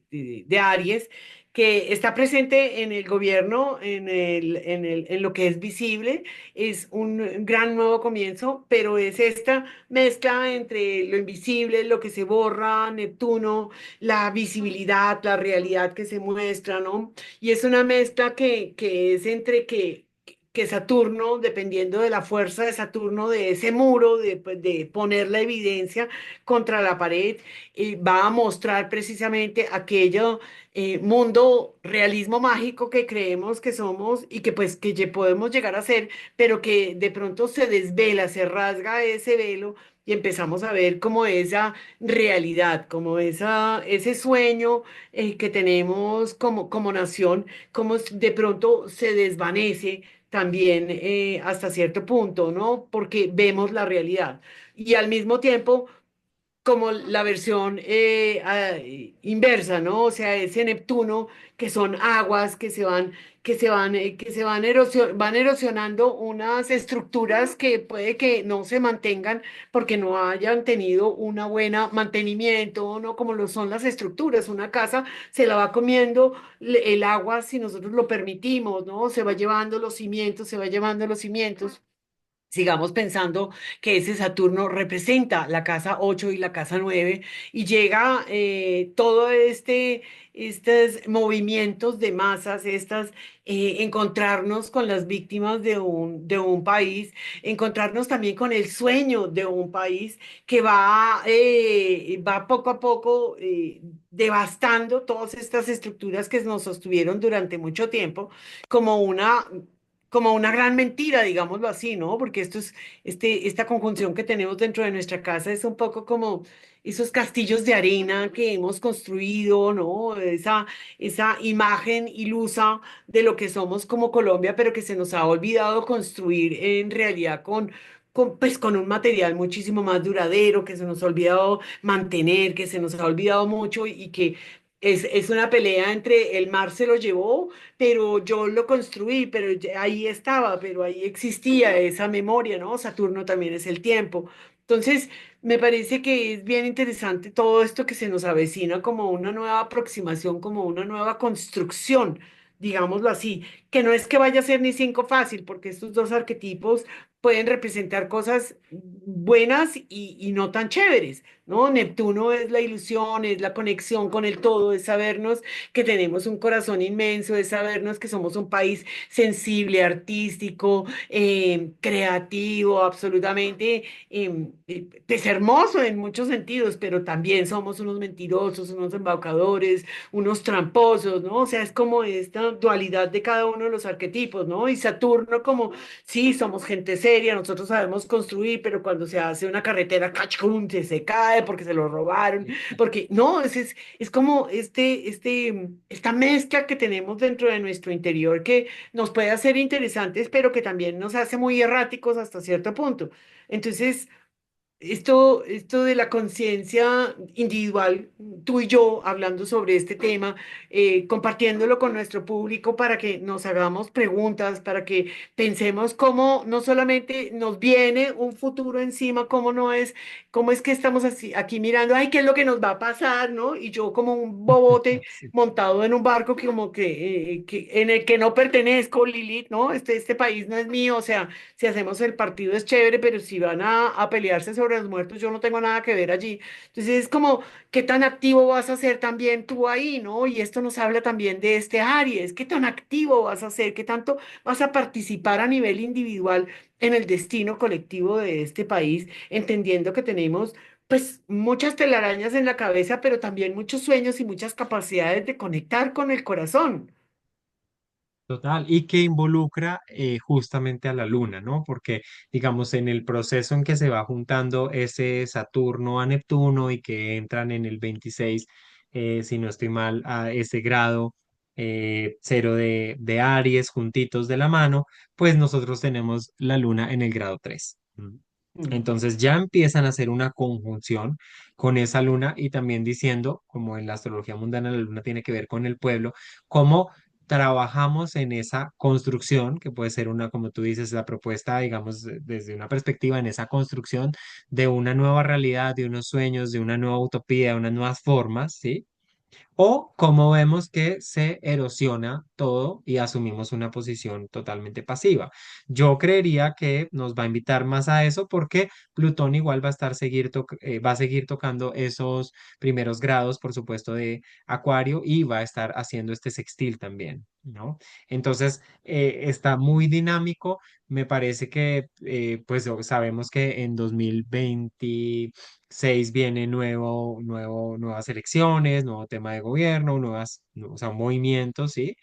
Aries que está presente en el gobierno, en lo que es visible, es un gran nuevo comienzo, pero es esta mezcla entre lo invisible, lo que se borra, Neptuno, la visibilidad, la realidad que se muestra, ¿no? Y es una mezcla que es entre que Saturno, dependiendo de la fuerza de Saturno, de ese muro, pues, de poner la evidencia contra la pared, va a mostrar precisamente aquello mundo, realismo mágico que creemos que somos y que pues podemos llegar a ser, pero que de pronto se desvela, se rasga ese velo y empezamos a ver como esa realidad, como ese sueño que tenemos como nación, como de pronto se desvanece también hasta cierto punto, ¿no? Porque vemos la realidad. Y al mismo tiempo como la versión inversa, ¿no? O sea, ese Neptuno, que son aguas van erosionando unas estructuras que puede que no se mantengan porque no hayan tenido una buena mantenimiento, ¿no? Como lo son las estructuras. Una casa se la va comiendo el agua si nosotros lo permitimos, ¿no? Se va llevando los cimientos, se va llevando los cimientos. Sigamos pensando que ese Saturno representa la casa 8 y la casa 9 y llega todo estos movimientos de masas, encontrarnos con las víctimas de un país, encontrarnos también con el sueño de un país que va poco a poco devastando todas estas estructuras que nos sostuvieron durante mucho tiempo como una gran mentira, digámoslo así, ¿no? Porque esta conjunción que tenemos dentro de nuestra casa es un poco como esos castillos de arena que hemos construido, ¿no? Esa imagen ilusa de lo que somos como Colombia, pero que se nos ha olvidado construir en realidad pues, con un material muchísimo más duradero, que se nos ha olvidado mantener, que se nos ha olvidado mucho y que es una pelea entre el mar se lo llevó pero yo lo construí, pero ahí estaba, pero ahí existía esa memoria, ¿no? Saturno también es el tiempo. Entonces, me parece que es bien interesante todo esto que se nos avecina como una nueva aproximación, como una nueva construcción, digámoslo así, que no es que vaya a ser ni cinco fácil, porque estos dos arquetipos pueden representar cosas buenas y no tan chéveres, ¿no? Neptuno es la ilusión, es la conexión con el todo, es sabernos que tenemos un corazón inmenso, es sabernos que somos un país sensible, artístico, creativo, absolutamente, pues hermoso en muchos sentidos, pero también somos unos mentirosos, unos embaucadores, unos tramposos, ¿no? O sea, es como esta dualidad de cada uno de los arquetipos, ¿no? Y Saturno como, sí, somos gente seria, nosotros sabemos construir, pero cuando se hace una carretera, ¡cachum! Se cae porque se lo robaron, porque no, es como esta mezcla que tenemos dentro de nuestro interior que nos puede hacer interesantes, pero que también nos hace muy erráticos hasta cierto punto. Entonces, esto de la conciencia individual, tú y yo hablando sobre este tema, compartiéndolo con nuestro público para que nos hagamos preguntas, para que pensemos cómo no solamente nos viene un futuro encima, cómo es que estamos así, aquí mirando, ay, ¿qué es lo que nos va a pasar, ¿no? Y yo como un bobote Sí. montado en un barco que como en el que no pertenezco, Lilith, ¿no? Este país no es mío, o sea. Si hacemos el partido es chévere, pero si van a pelearse sobre los muertos, yo no tengo nada que ver allí. Entonces es como, ¿qué tan activo vas a ser también tú ahí, ¿no? Y esto nos habla también de este Aries, ¿qué tan activo vas a ser? ¿Qué tanto vas a participar a nivel individual en el destino colectivo de este país, entendiendo que tenemos pues muchas telarañas en la cabeza, pero también muchos sueños y muchas capacidades de conectar con el corazón? Total, y que involucra justamente a la Luna, ¿no? Porque, digamos, en el proceso en que se va juntando ese Saturno a Neptuno y que entran en el 26, si no estoy mal, a ese grado cero de Aries juntitos de la mano, pues nosotros tenemos la Luna en el grado 3. Mm. Entonces ya empiezan a hacer una conjunción con esa luna y también diciendo, como en la astrología mundana, la luna tiene que ver con el pueblo, cómo trabajamos en esa construcción, que puede ser una, como tú dices, la propuesta, digamos, desde una perspectiva en esa construcción de una nueva realidad, de unos sueños, de una nueva utopía, de unas nuevas formas, ¿sí? O cómo vemos que se erosiona todo y asumimos una posición totalmente pasiva. Yo creería que nos va a invitar más a eso porque Plutón igual va a estar va a seguir tocando esos primeros grados, por supuesto, de Acuario y va a estar haciendo este sextil también, ¿no? Entonces, está muy dinámico. Me parece que, pues sabemos que en 2026 viene nuevas elecciones, nuevo tema de gobierno, o sea, movimientos, ¿sí?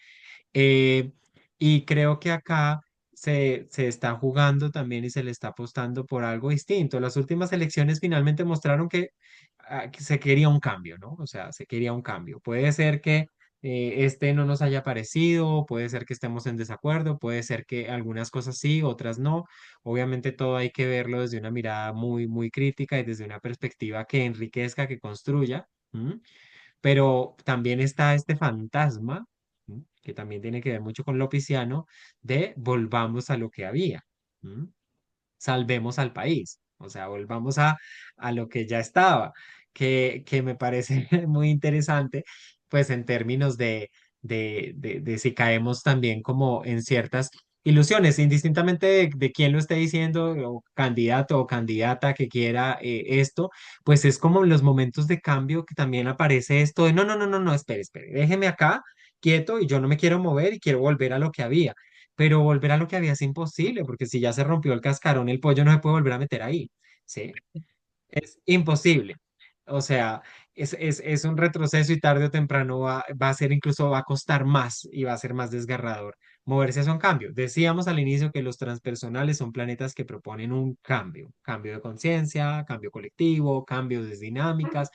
Eh, y creo que acá se está jugando también y se le está apostando por algo distinto. Las últimas elecciones finalmente mostraron que se quería un cambio, ¿no? O sea, se quería un cambio. Puede ser que este no nos haya parecido, puede ser que estemos en desacuerdo, puede ser que algunas cosas sí, otras no. Obviamente todo hay que verlo desde una mirada muy, muy crítica y desde una perspectiva que enriquezca, que construya. ¿M? Pero también está este fantasma, ¿m? Que también tiene que ver mucho con lo pisciano, de volvamos a lo que había. ¿M? Salvemos al país, o sea, volvamos a lo que ya estaba, que me parece muy interesante, pues en términos de si caemos también como en ciertas ilusiones, indistintamente de quién lo esté diciendo, o candidato o candidata que quiera esto, pues es como en los momentos de cambio que también aparece esto de, no, no, no, no, no, espere, espere, déjeme acá quieto y yo no me quiero mover y quiero volver a lo que había. Pero volver a lo que había es imposible, porque si ya se rompió el cascarón, el pollo no se puede volver a meter ahí, ¿sí? Es imposible. O sea, es un retroceso y tarde o temprano va a ser incluso, va a costar más y va a ser más desgarrador moverse hacia un cambio. Decíamos al inicio que los transpersonales son planetas que proponen un cambio, cambio de conciencia, cambio colectivo, cambios de dinámicas,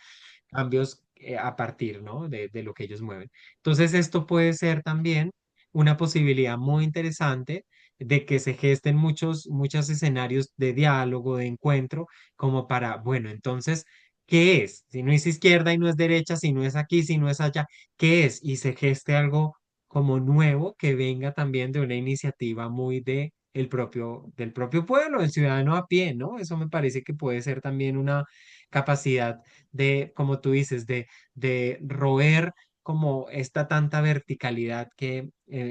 cambios a partir, ¿no? De lo que ellos mueven. Entonces, esto puede ser también una posibilidad muy interesante de que se gesten muchos escenarios de diálogo, de encuentro, como para, bueno, entonces, ¿qué es? Si no es izquierda y no es derecha, si no es aquí, si no es allá, ¿qué es? Y se geste algo como nuevo que venga también de una iniciativa muy del propio pueblo, del ciudadano a pie, ¿no? Eso me parece que puede ser también una capacidad de, como tú dices, de roer como esta tanta verticalidad que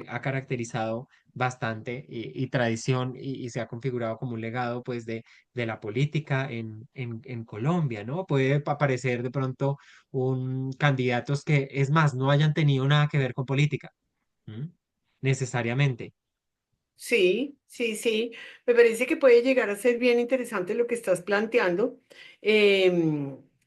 ha caracterizado bastante y tradición y se ha configurado como un legado pues de la política en Colombia, ¿no? Puede aparecer de pronto un candidatos que, es más, no hayan tenido nada que ver con política, ¿m? Necesariamente. Sí, sí, sí. Me parece que puede llegar a ser bien interesante lo que estás planteando.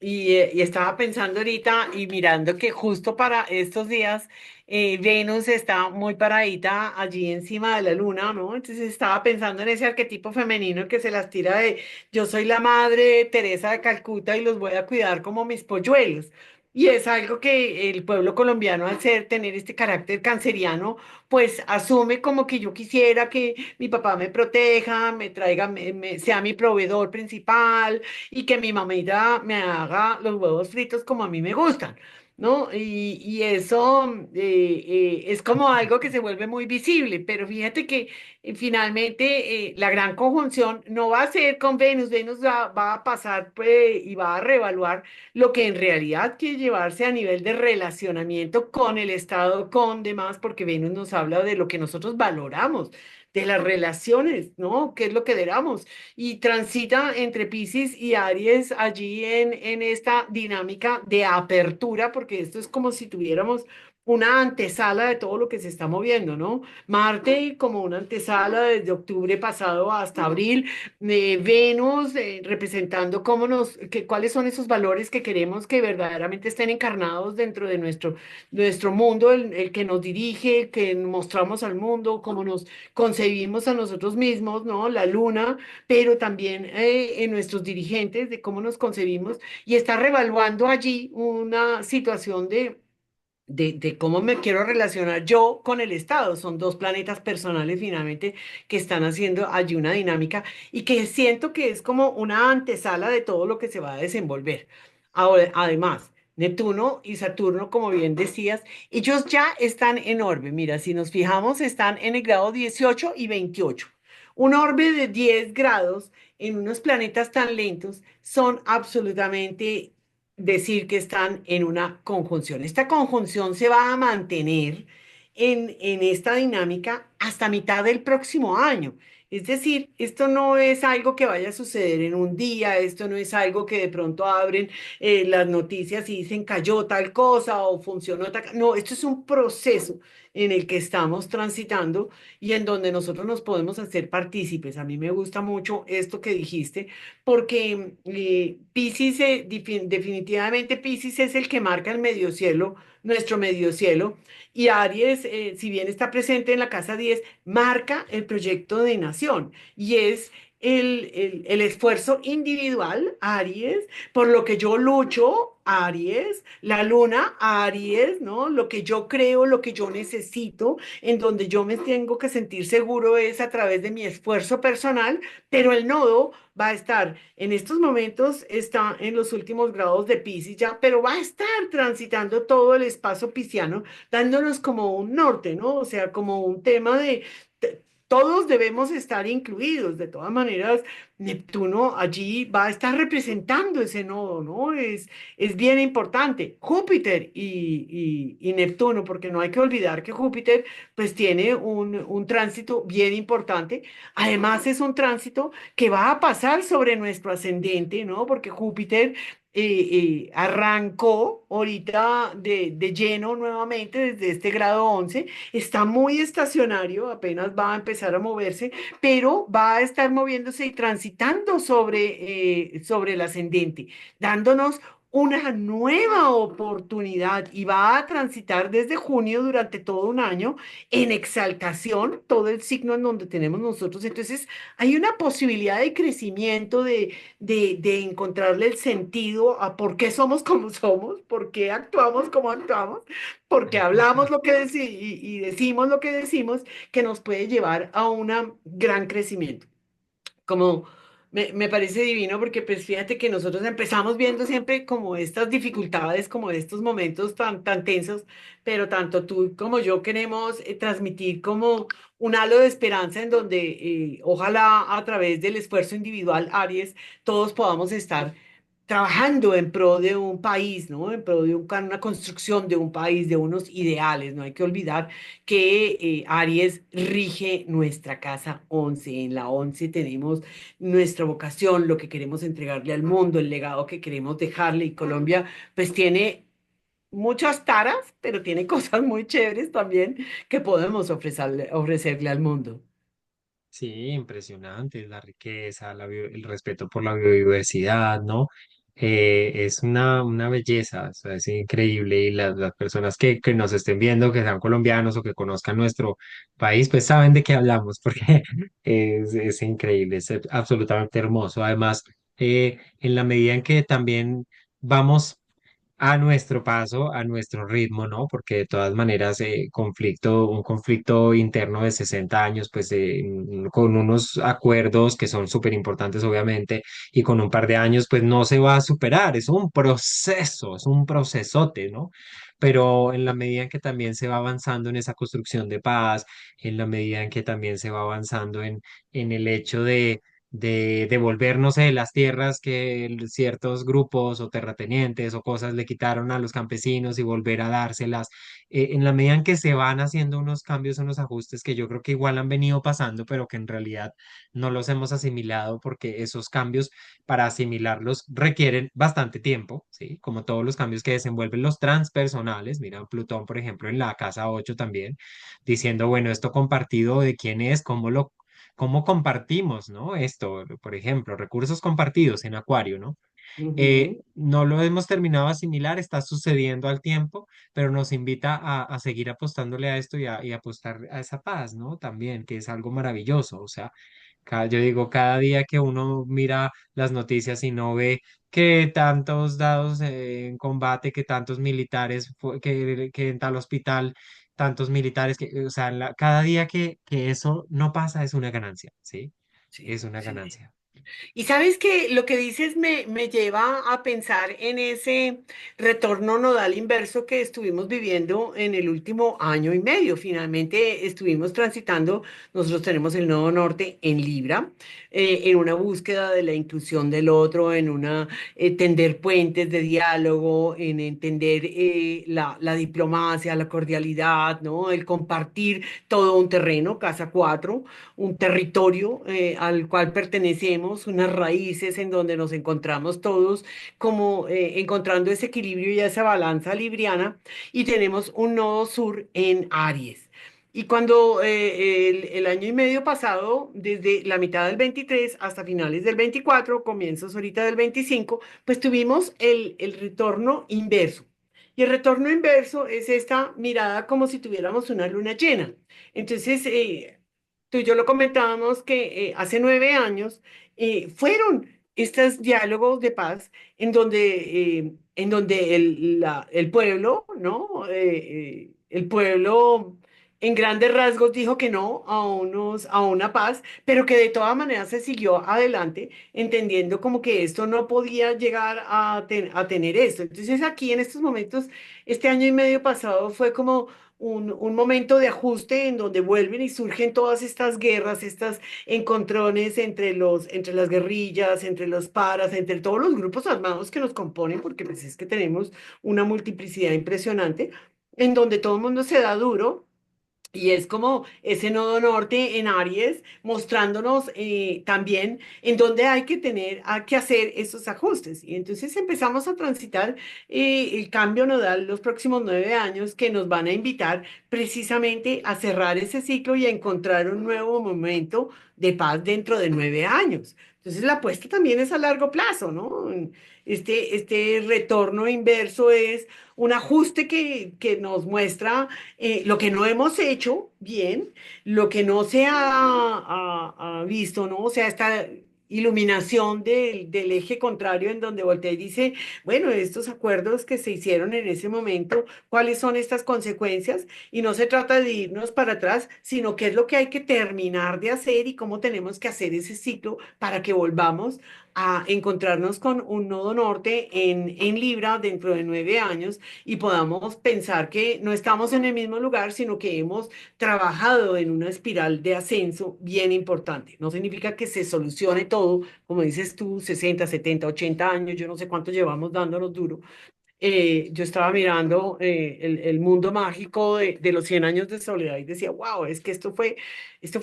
Y estaba pensando ahorita y mirando que justo para estos días Venus está muy paradita allí encima de la luna, ¿no? Entonces estaba pensando en ese arquetipo femenino que se las tira de yo soy la madre Teresa de Calcuta y los voy a cuidar como mis polluelos. Y es algo que el pueblo colombiano, al ser, tener este carácter canceriano, pues asume como que yo quisiera que mi papá me proteja, me traiga, sea mi proveedor principal y que mi mamita me haga los huevos fritos como a mí me gustan, ¿no? Y eso es como algo que se vuelve muy visible, pero fíjate que finalmente la gran conjunción no va a ser con Venus, Venus va a pasar pues, y va a reevaluar lo que en realidad quiere llevarse a nivel de relacionamiento con el Estado, con demás, porque Venus nos habla de lo que nosotros valoramos de las relaciones, ¿no? ¿Qué es lo que queramos? Y transita entre Piscis y Aries allí en esta dinámica de apertura, porque esto es como si tuviéramos una antesala de todo lo que se está moviendo, ¿no? Marte como una antesala desde octubre pasado hasta abril, Venus representando cuáles son esos valores que queremos que verdaderamente estén encarnados dentro de nuestro mundo, el que nos dirige, el que mostramos al mundo, cómo nos concebimos a nosotros mismos, ¿no? La luna, pero también en nuestros dirigentes, de cómo nos concebimos, y está revaluando allí una situación de cómo me quiero relacionar yo con el Estado. Son dos planetas personales finalmente que están haciendo allí una dinámica y que siento que es como una antesala de todo lo que se va a desenvolver. Ahora, además, Neptuno y Saturno, como bien decías, ellos ya están en orbe. Mira, si nos fijamos, están en el grado 18 y 28. Un orbe de 10 grados en unos planetas tan lentos son absolutamente decir que están en una conjunción. Esta conjunción se va a mantener en esta dinámica hasta mitad del próximo año. Es decir, esto no es algo que vaya a suceder en un día, esto no es algo que de pronto abren las noticias y dicen cayó tal cosa o funcionó tal. No, esto es un proceso en el que estamos transitando y en donde nosotros nos podemos hacer partícipes. A mí me gusta mucho esto que dijiste porque Piscis, definitivamente Piscis es el que marca el medio cielo, nuestro medio cielo, y Aries, si bien está presente en la casa 10 marca el proyecto de nación y es el esfuerzo individual, Aries, por lo que yo lucho. Aries, la luna, Aries, ¿no? Lo que yo creo, lo que yo necesito, en donde yo me tengo que sentir seguro es a través de mi esfuerzo personal, pero el nodo va a estar en estos momentos, está en los últimos grados de Piscis ya, pero va a estar transitando todo el espacio pisciano, dándonos como un norte, ¿no? O sea, como un tema todos debemos estar incluidos. De todas maneras, Neptuno allí va a estar representando ese nodo, ¿no? Es bien importante. Júpiter y Neptuno, porque no hay que olvidar que Júpiter pues tiene un tránsito bien importante. Además, es un tránsito que va a pasar sobre nuestro ascendente, ¿no? Porque Júpiter arrancó ahorita de lleno nuevamente desde este grado 11, está muy estacionario, apenas va a empezar a moverse, pero va a estar moviéndose y transitando sobre el ascendente, dándonos una nueva oportunidad y va a transitar desde junio durante todo un año en exaltación, todo el signo en donde tenemos nosotros. Entonces, hay una posibilidad de crecimiento, de encontrarle el sentido a por qué somos como somos, por qué actuamos como actuamos, por qué hablamos lo que y decimos lo que decimos, que nos puede llevar a un gran crecimiento. Como me parece divino porque pues fíjate que nosotros empezamos viendo siempre como estas dificultades, como estos momentos tan tensos, pero tanto tú como yo queremos transmitir como un halo de esperanza en donde ojalá a través del esfuerzo individual, Aries, todos podamos estar trabajando en pro de un país, ¿no? En pro de una construcción de un país, de unos ideales. No hay que olvidar que Aries rige nuestra casa 11. En la 11 tenemos nuestra vocación, lo que queremos entregarle al mundo, el legado que queremos dejarle. Y Colombia, pues tiene muchas taras, pero tiene cosas muy chéveres también que podemos ofrecerle al mundo. Sí, impresionante, la riqueza, el respeto por la biodiversidad, ¿no? Es una belleza, o sea, es increíble y las personas que nos estén viendo, que sean colombianos o que conozcan nuestro país, pues saben de qué hablamos, porque es increíble, es absolutamente hermoso. Además, en la medida en que también vamos a nuestro paso, a nuestro ritmo, ¿no? Porque de todas maneras, un conflicto interno de 60 años, pues con unos acuerdos que son súper importantes, obviamente, y con un par de años, pues no se va a superar, es un proceso, es un procesote, ¿no? Pero en la medida en que también se va avanzando en esa construcción de paz, en la medida en que también se va avanzando en el hecho de devolver, no sé, las tierras que ciertos grupos o terratenientes o cosas le quitaron a los campesinos y volver a dárselas. En la medida en que se van haciendo unos cambios, unos ajustes que yo creo que igual han venido pasando, pero que en realidad no los hemos asimilado porque esos cambios para asimilarlos requieren bastante tiempo, ¿sí? Como todos los cambios que desenvuelven los transpersonales. Mira, Plutón, por ejemplo, en la casa 8 también, diciendo, bueno, esto compartido de quién es, cómo compartimos, ¿no? Esto, por ejemplo, recursos compartidos en Acuario, ¿no? Ujú. No lo hemos terminado de asimilar, está sucediendo al tiempo, pero nos invita a seguir apostándole a esto y apostar a esa paz, ¿no? También, que es algo maravilloso. O sea, yo digo, cada día que uno mira las noticias y no ve que tantos dados en combate, que tantos militares, que en tal hospital, tantos militares, o sea, cada día que eso no pasa es una ganancia, ¿sí? Sí, Es una sí. ganancia. Y sabes que lo que dices me lleva a pensar en ese retorno nodal inverso que estuvimos viviendo en el último año y medio. Finalmente estuvimos transitando, nosotros tenemos el nodo norte en Libra, en una búsqueda de la inclusión del otro, en una tender puentes de diálogo, en entender la diplomacia, la cordialidad, ¿no? El compartir todo un terreno, casa 4 un territorio al cual pertenecemos, unas raíces en donde nos encontramos todos como encontrando ese equilibrio y esa balanza libriana y tenemos un nodo sur en Aries. Y cuando el año y medio pasado, desde la mitad del 23 hasta finales del 24, comienzos ahorita del 25, pues tuvimos el retorno inverso. Y el retorno inverso es esta mirada como si tuviéramos una luna llena. Entonces, tú y yo lo comentábamos que hace 9 años fueron estos diálogos de paz en donde el pueblo, ¿no? El pueblo en grandes rasgos dijo que no a una paz, pero que de todas maneras se siguió adelante, entendiendo como que esto no podía llegar a tener esto. Entonces aquí en estos momentos, este año y medio pasado fue como un momento de ajuste en donde vuelven y surgen todas estas guerras, estas encontrones entre las guerrillas, entre los paras, entre todos los grupos armados que nos componen, porque pues es que tenemos una multiplicidad impresionante, en donde todo el mundo se da duro y es como ese nodo norte en Aries, mostrándonos también en dónde hay que hacer esos ajustes. Y entonces empezamos a transitar el cambio nodal los próximos 9 años que nos van a invitar precisamente a cerrar ese ciclo y a encontrar un nuevo momento de paz dentro de 9 años. Entonces la apuesta también es a largo plazo, ¿no? Este retorno inverso es un ajuste que nos muestra lo que no hemos hecho bien, lo que no se ha visto, ¿no? O sea, esta iluminación del eje contrario en donde voltea y dice, bueno, estos acuerdos que se hicieron en ese momento, ¿cuáles son estas consecuencias? Y no se trata de irnos para atrás, sino qué es lo que hay que terminar de hacer y cómo tenemos que hacer ese ciclo para que volvamos a encontrarnos con un nodo norte en Libra dentro de 9 años y podamos pensar que no estamos en el mismo lugar, sino que hemos trabajado en una espiral de ascenso bien importante. No significa que se solucione todo, como dices tú, 60, 70, 80 años, yo no sé cuánto llevamos dándonos duro. Yo estaba mirando el mundo mágico de los 100 años de soledad y decía, wow, es que esto fue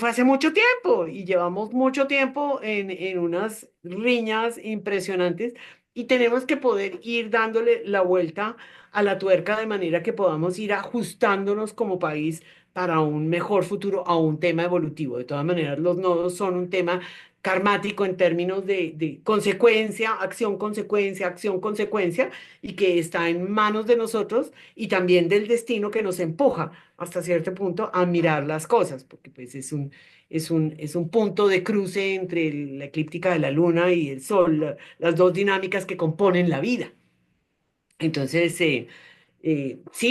hace mucho tiempo y llevamos mucho tiempo en unas riñas impresionantes y tenemos que poder ir dándole la vuelta a la tuerca de manera que podamos ir ajustándonos como país para un mejor futuro a un tema evolutivo. De todas maneras, los nodos son un tema karmático en términos de consecuencia, acción, consecuencia y que está en manos de nosotros y también del destino que nos empuja hasta cierto punto a mirar las cosas, porque pues es un punto de cruce entre la eclíptica de la luna y el sol, las dos dinámicas que componen la vida. Entonces, sí,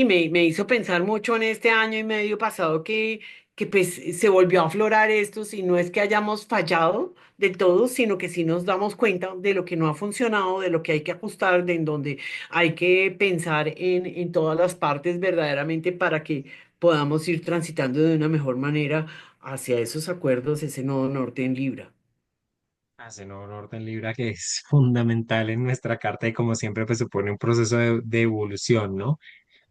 me hizo pensar mucho en este año y medio pasado que pues se volvió a aflorar esto, si no es que hayamos fallado del todo, sino que sí nos damos cuenta de lo que no ha funcionado, de lo que hay que ajustar, de en donde hay que pensar en todas las partes verdaderamente para que podamos ir transitando de una mejor manera hacia esos acuerdos, ese nodo norte en Libra. Hacen un orden libra que es fundamental en nuestra carta y como siempre pues supone un proceso de evolución, ¿no?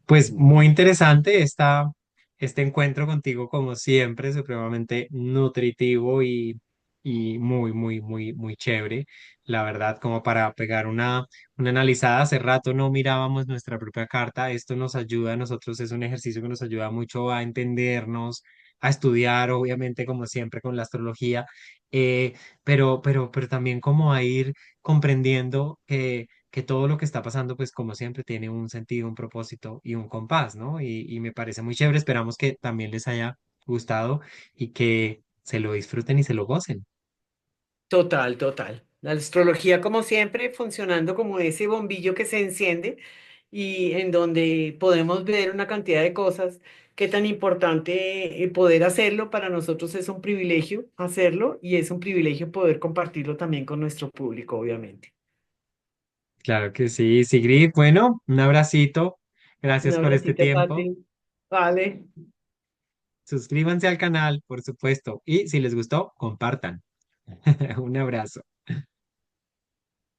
Pues muy interesante este encuentro contigo, como siempre, supremamente nutritivo y muy, muy, muy, muy chévere. La verdad, como para pegar una analizada, hace rato no mirábamos nuestra propia carta. Esto nos ayuda a nosotros, es un ejercicio que nos ayuda mucho a entendernos, a estudiar, obviamente, como siempre, con la astrología, eh, pero también como a ir comprendiendo que todo lo que está pasando, pues como siempre, tiene un sentido, un propósito y un compás, ¿no? Y me parece muy chévere. Esperamos que también les haya gustado y que se lo disfruten y se lo gocen. Total, total. La astrología, como siempre, funcionando como ese bombillo que se enciende y en donde podemos ver una cantidad de cosas. Qué tan importante poder hacerlo para nosotros es un privilegio hacerlo y es un privilegio poder compartirlo también con nuestro público, obviamente. Claro que sí, Sigrid. Bueno, un abracito. Un Gracias por este abracito, tiempo. Pati. Vale. Suscríbanse al canal, por supuesto. Y si les gustó, compartan. Un abrazo.